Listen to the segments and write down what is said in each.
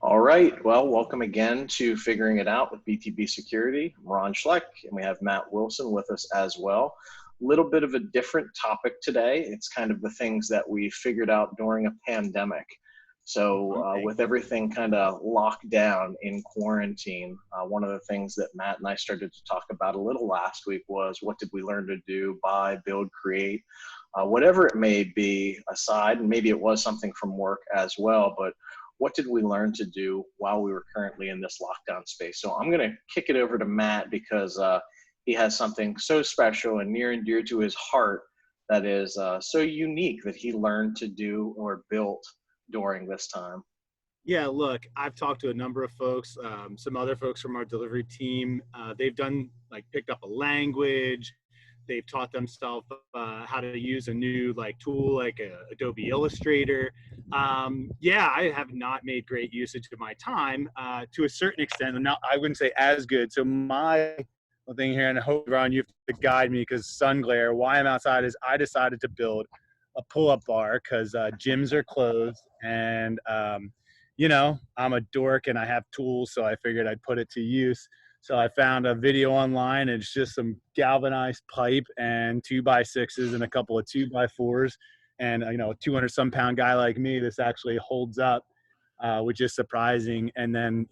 All right. Well, welcome again to Figuring It Out with BTB Security. I'm Ron Schlecht, and we have Matt Wilson with us as well. A little bit of a different topic today. It's kind of the things that we figured out during a pandemic. So with everything kind of locked down in quarantine, one of the things that Matt and I started to talk about a little last week was what did we learn to do, buy, build, create, whatever it may be aside, and maybe it was something from work as well, but what did we learn to do while we were currently in this lockdown space? So I'm going to kick it over to Matt because he has something so special and near and dear to his heart that is so unique that he learned to do or built during this time. Yeah, look, I've talked to a number of folks, some other folks from our delivery team. They've picked up a language. They've taught themselves how to use a new tool like Adobe Illustrator. I have not made great usage of my time to a certain extent. And now I wouldn't say as good. So my thing here, and I hope, Ron, you have to guide me because sun glare, why I'm outside is I decided to build a pull-up bar because gyms are closed. And, I'm a dork and I have tools, so I figured I'd put it to use. So I found a video online, and it's just some galvanized pipe and 2x6s and a couple of 2x4s. And, a 200-some pound guy like me, this actually holds up, which is surprising. And then,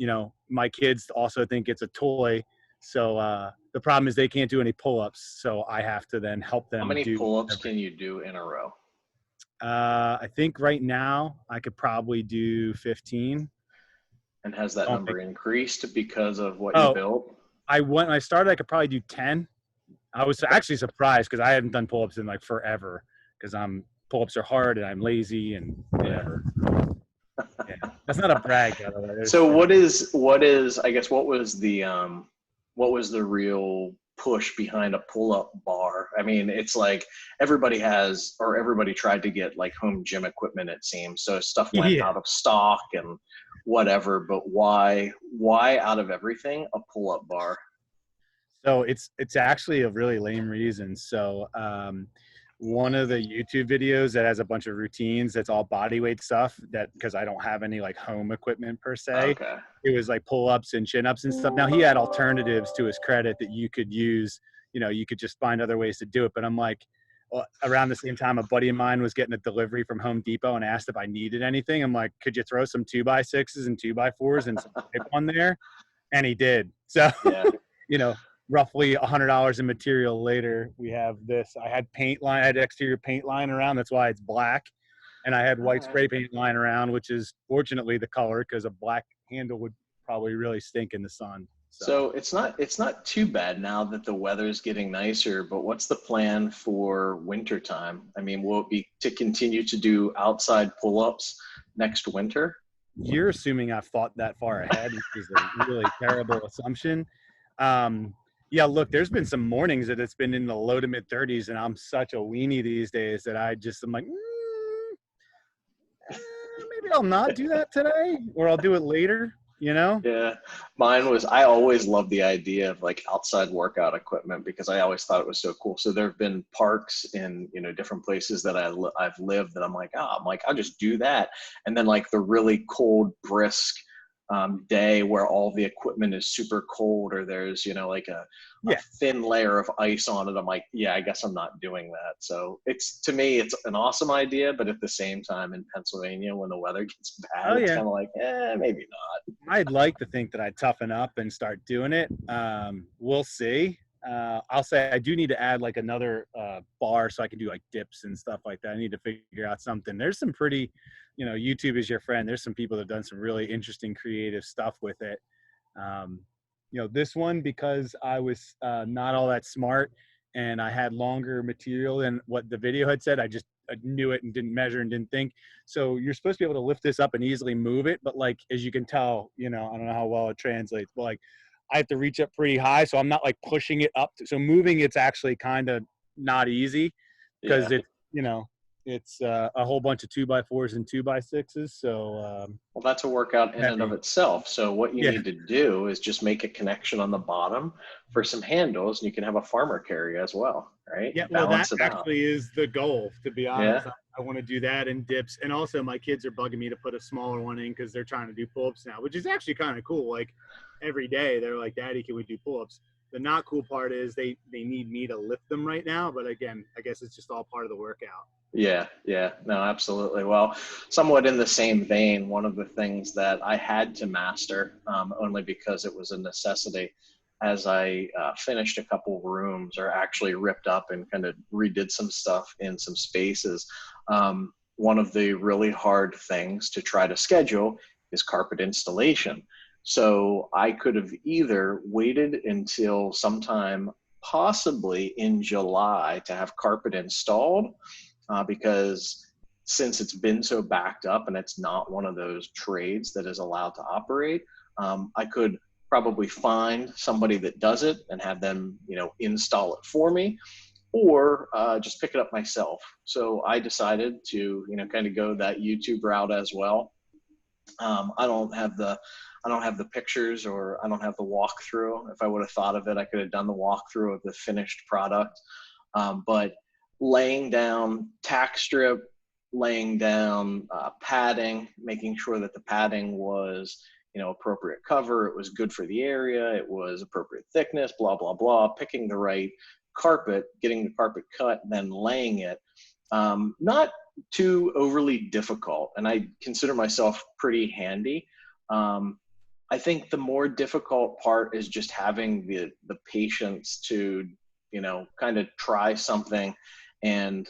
my kids also think it's a toy. So the problem is they can't do any pull-ups. So I have to then help them. How many pull-ups can you do in a row? I think right now I could probably do 15. And has that number increased because of what you built? When I started, I could probably do 10. I was actually surprised because I hadn't done pull-ups in forever because pull-ups are hard and I'm lazy and whatever. Yeah. That's not a brag, by the way. So what was the real push behind a pull-up bar? I mean, it's like everybody tried to get home gym equipment, it seems. So stuff went out of stock and whatever, but why out of everything a pull-up bar? So it's actually a really lame reason. So one of the YouTube videos that has a bunch of routines that's all body weight stuff, that because I don't have any home equipment per se. Okay. It was pull-ups and chin-ups and stuff. Now he had alternatives to his credit that you could use. You could just find other ways to do it. But I'm around the same time, a buddy of mine was getting a delivery from Home Depot and asked if I needed anything. I'm like, could you throw some 2x6s and 2x4s and some tape on there? And he did. So, roughly $100 in material later, we have this. I had exterior paint line around. That's why it's black. And I had white spray paint line around, which is fortunately the color because a black handle would probably really stink in the sun. So it's not too bad now that the weather's getting nicer, but what's the plan for winter time? I mean, will it be to continue to do outside pull-ups next winter? You're assuming I've thought that far ahead, which is a really terrible assumption. Yeah, look, there's been some mornings that it's been in the low to mid 30s, and I'm such a weenie these days that I'm like, maybe I'll not do that today, or I'll do it later. Yeah, I always loved the idea of outside workout equipment because I always thought it was so cool. So there have been parks in different places that I've lived that I'm like I'll just do that, and then the really cold, brisk day where all the equipment is super cold or there's a thin layer of ice on it, I'm like, I guess I'm not doing that. So to me it's an awesome idea, but at the same time in Pennsylvania when the weather gets bad, it's kind of maybe not. I'd like to think that I'd toughen up and start doing it. We'll see. I'll say I do need to add another bar so I can do dips and stuff like that. I need to figure out something. There's some pretty, YouTube is your friend. There's some people that have done some really interesting creative stuff with it. This one, because I was not all that smart and I had longer material than what the video had said, I knew it and didn't measure and didn't think. So you're supposed to be able to lift this up and easily move it. But as you can tell, I don't know how well it translates, but I have to reach up pretty high. So I'm not pushing it up. So moving it's actually kind of not easy because it's, It's a whole bunch of 2x4s and 2x6s. So Well, that's a workout in and of heavy. itself. So what you Yeah. need to do is just make a connection on the bottom for some handles, and you can have a farmer carry as well, right? Yeah, well, that Balance it out. actually is the goal, to be Yeah. honest. I want to do that in dips. And also, my kids are bugging me to put a smaller one in because they're trying to do pull ups now, which is actually kind of cool. Like every day, they're like, Daddy, can we do pull ups? The not cool part is they need me to lift them right now. But again, I guess it's just all part of the workout. Yeah, yeah, no, absolutely. Well, somewhat in the same vein, one of the things that I had to master, only because it was a necessity, as I finished a couple rooms or actually ripped up and kind of redid some stuff in some spaces. One of the really hard things to try to schedule is carpet installation. So I could have either waited until sometime possibly in July to have carpet installed, because since it's been so backed up and it's not one of those trades that is allowed to operate, I could probably find somebody that does it and have them, install it for me, or just pick it up myself. So I decided to, kind of go that YouTube route as well. I don't have the pictures, or I don't have the walkthrough. If I would have thought of it, I could have done the walkthrough of the finished product. But laying down tack strip, laying down padding, making sure that the padding was, appropriate cover, it was good for the area, it was appropriate thickness, blah, blah, blah, picking the right carpet, getting the carpet cut, then laying it. Not too overly difficult, and I consider myself pretty handy. I think the more difficult part is just having the patience to, kind of try something and,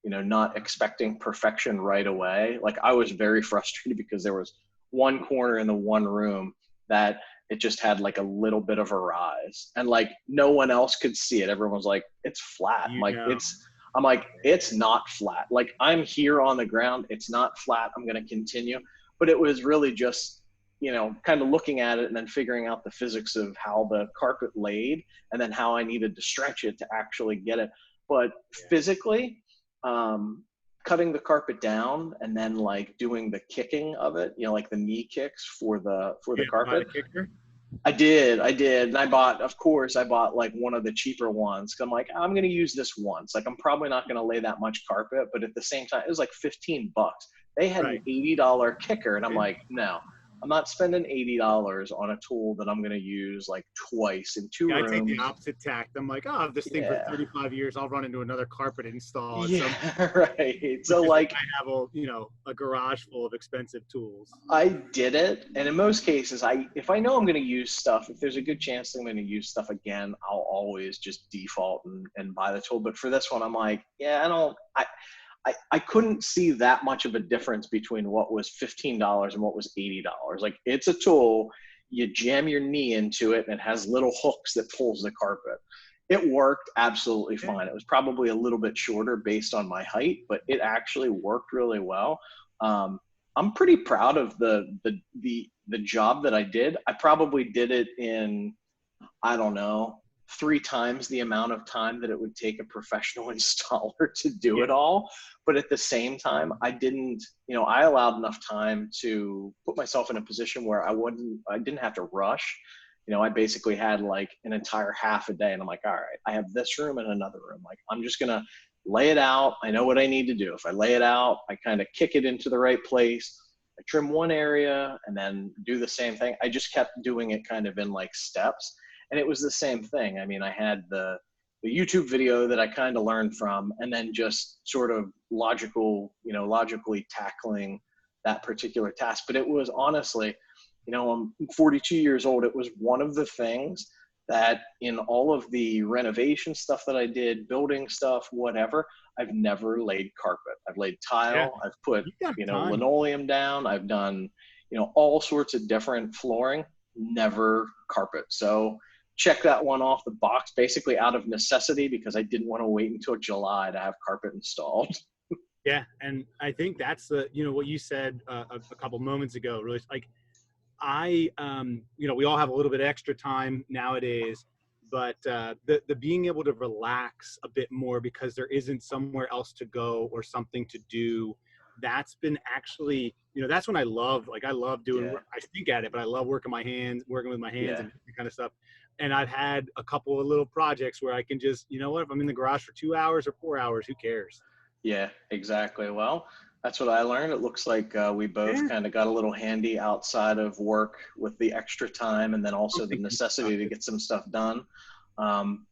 not expecting perfection right away. Like, I was very frustrated because there was one corner in the one room that it just had like a little bit of a rise, and like no one else could see it. Everyone was like, it's flat. I'm like, it's not flat. Like, I'm here on the ground. It's not flat. I'm going to continue. But it was really just, kind of looking at it and then figuring out the physics of how the carpet laid and then how I needed to stretch it to actually get it. But physically, cutting the carpet down and then like doing the kicking of it, like the knee kicks for the carpet. I did. And I bought like one of the cheaper ones. I'm like, I'm going to use this once. Like, I'm probably not going to lay that much carpet, but at the same time, it was like $15. They had an $80 kicker. And I'm like, no, I'm not spending $80 on a tool that I'm going to use like twice in two rooms. I take the opposite tact. I'm like, I have this thing for 35 years. I'll run into another carpet install. Right. So like, I have a garage full of expensive tools. I did it. And in most cases, if I know I'm going to use stuff, if there's a good chance I'm going to use stuff again, I'll always just default and buy the tool. But for this one, I'm like, I couldn't see that much of a difference between what was $15 and what was $80. Like, it's a tool, you jam your knee into it and it has little hooks that pulls the carpet. It worked absolutely fine. It was probably a little bit shorter based on my height, but it actually worked really well. I'm pretty proud of the job that I did. I probably did it in, I don't know, 3 times the amount of time that it would take a professional installer to do it all. But at the same time, I didn't, I allowed enough time to put myself in a position where I didn't have to rush. I basically had like an entire half a day, and I'm like, all right, I have this room and another room. Like, I'm just going to lay it out. I know what I need to do. If I lay it out, I kind of kick it into the right place. I trim one area and then do the same thing. I just kept doing it kind of in like steps. And it was the same thing. I mean, I had the YouTube video that I kind of learned from, and then just sort of logically tackling that particular task. But it was honestly, I'm 42 years old. It was one of the things that in all of the renovation stuff that I did, building stuff, whatever, I've never laid carpet. I've laid tile. I've put, linoleum down. I've done, all sorts of different flooring, never carpet. So check that one off the box, basically out of necessity, because I didn't want to wait until July to have carpet installed. Yeah. And I think that's what you said a couple moments ago, really, like, we all have a little bit extra time nowadays, but the being able to relax a bit more because there isn't somewhere else to go or something to do, that's been actually, that's when I love doing, Yeah. I think at it, but I love working with my hands Yeah. and that kind of stuff. And I've had a couple of little projects where I can just, if I'm in the garage for 2 hours or 4 hours, who cares? Yeah, exactly. Well, that's what I learned. It looks like we both Yeah, kind of got a little handy outside of work with the extra time and then also the something necessity to constructive. get some stuff done. Um,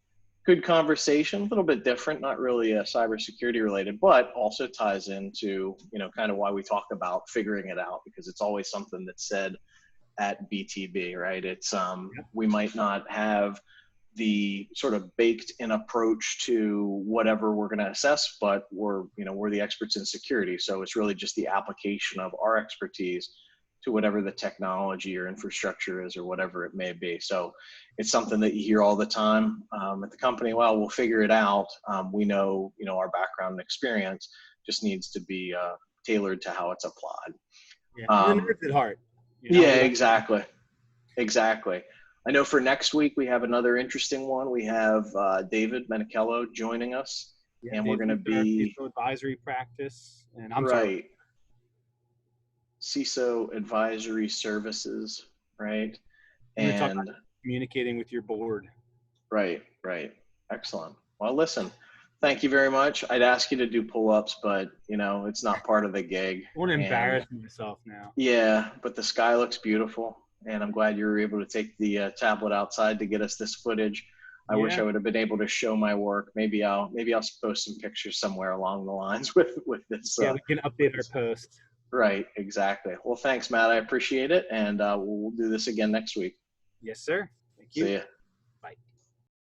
Good conversation, a little bit different, not really cybersecurity related, but also ties into, kind of why we talk about figuring it out, because it's always something that's said at BTB, right? It's Yep. we might not have the sort of baked in approach to whatever we're going to assess, but we're the experts in security. So it's really just the application of our expertise to whatever the technology or infrastructure is or whatever it may be. So it's something that you hear all the time at the company. Well, we'll figure it out. We know, our background and experience just needs to be tailored to how it's applied. Yeah, we're Um, nerds at heart. yeah, We like, exactly. Exactly. I know for next week we have another interesting one. We have David Menichello joining us, yeah, and we're Dave going to leads our be CISO advisory practice, and I'm sorry. right. CISO advisory services, right? We're going to talk about And communicating with your board. right, right. Excellent. Well, listen, thank you very much. I'd ask you to do pull-ups, but it's not part of the gig. I want to And embarrass myself now. yeah, but the sky looks beautiful, and I'm glad you were able to take the tablet outside to get us this footage. I wish Yeah, I would have been able to show my work. Maybe I'll post some pictures somewhere along the lines with this. yeah, we can With update our this. post. Right, exactly. Well, thanks, Matt. I appreciate it, and we'll do this again next week. Yes, sir. Thank you. See ya.